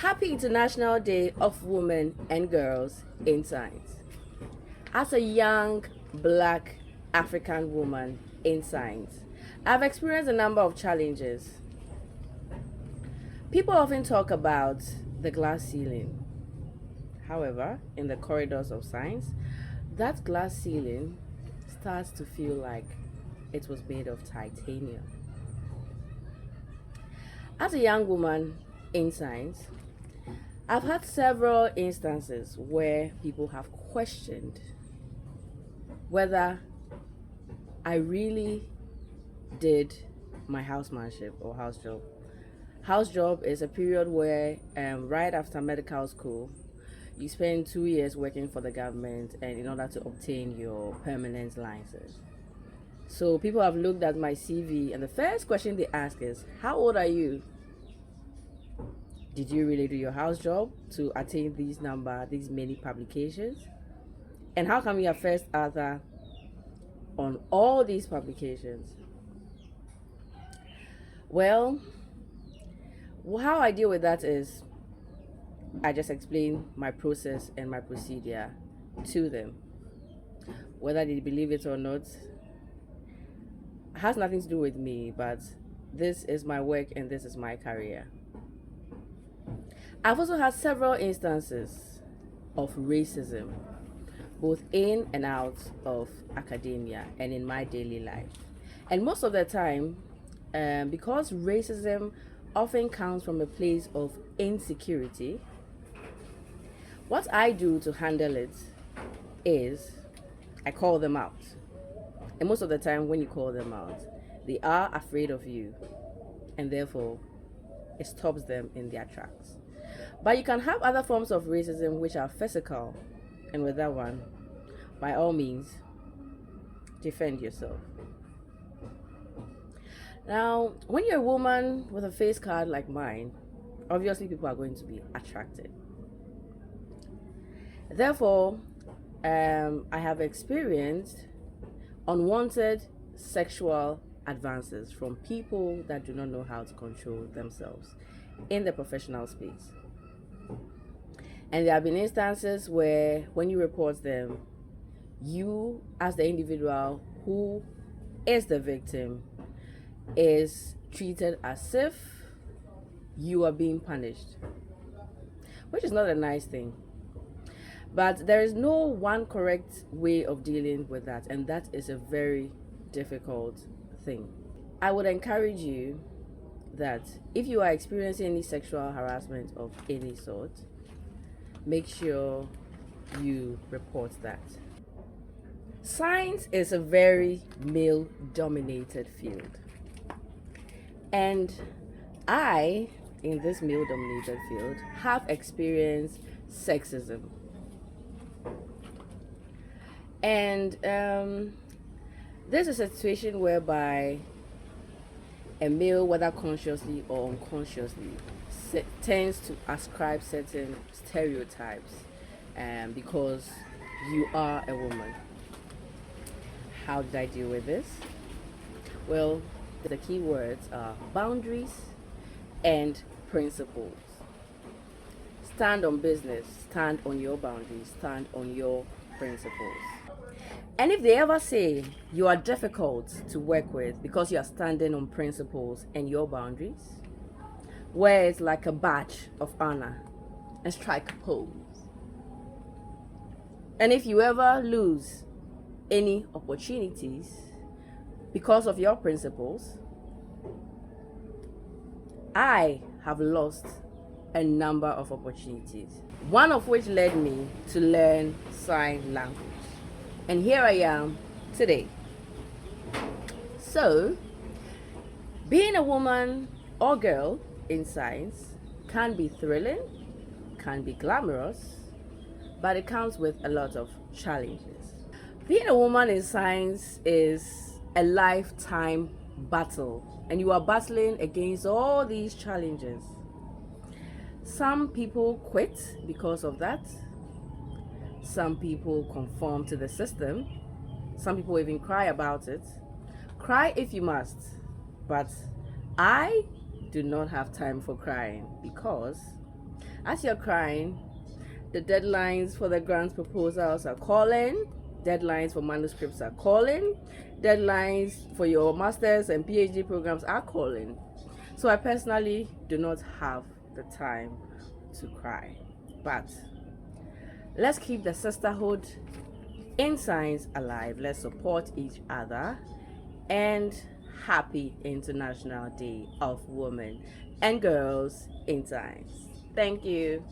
Happy International Day of Women and Girls in Science. As a young black African woman in science, I've experienced a number of challenges. People often talk about the glass ceiling. However, in the corridors of science, that glass ceiling starts to feel like it was made of titanium. As a young woman in science, I've had several instances where people have questioned whether I really did my housemanship or house job. House job is a period where, right after medical school, you spend 2 years working for the government and in order to obtain your permanent license. So people have looked at my CV and the first question they ask is, how old are you? Did you really do your house job to attain these many publications? And how come you are first author on all these publications? Well, how I deal with that is I just explain my process and my procedure to them. Whether they believe it or not has nothing to do with me, but this is my work and this is my career. I've also had several instances of racism, both in and out of academia and in my daily life. And most of the time, because racism often comes from a place of insecurity, what I do to handle it is I call them out. And most of the time when you call them out, they are afraid of you, and therefore it stops them in their tracks. But you can have other forms of racism which are physical, and with that one, by all means, defend yourself. Now, when you're a woman with a face card like mine, obviously people are going to be attracted. Therefore, I have experienced unwanted sexual advances from people that do not know how to control themselves in the professional space. And there have been instances where when you report them, you as the individual who is the victim is treated as if you are being punished, which is not a nice thing. But there is no one correct way of dealing with that, and that is a very difficult thing. I would encourage you that if you are experiencing any sexual harassment of any sort, make sure you report that. Science is a very male-dominated field. And I, in this male-dominated field, have experienced sexism. And there's a situation whereby a male, whether consciously or unconsciously, tends to ascribe certain stereotypes because you are a woman. How did I deal with this? Well, the key words are boundaries and principles. Stand on business, stand on your boundaries, stand on your principles. And if they ever say you are difficult to work with because you are standing on principles and your boundaries, wear it like a badge of honor and strike a pose. And if you ever lose any opportunities because of your principles, I have lost a number of opportunities, one of which led me to learn sign language. And here I am today. So, being a woman or girl in science can be thrilling, can be glamorous, but it comes with a lot of challenges. Being a woman in science is a lifetime battle, and you are battling against all these challenges. Some people quit because of that. Some people conform to the system. Some people even cry about it. Cry if you must, but I do not have time for crying because As you're crying, the deadlines for the grant proposals are calling, deadlines for manuscripts are calling, deadlines for your master's and PhD programs are calling. So I personally do not have the time to cry. But let's keep the sisterhood in science alive. Let's support each other. And happy International Day of Women and Girls in Science. Thank you.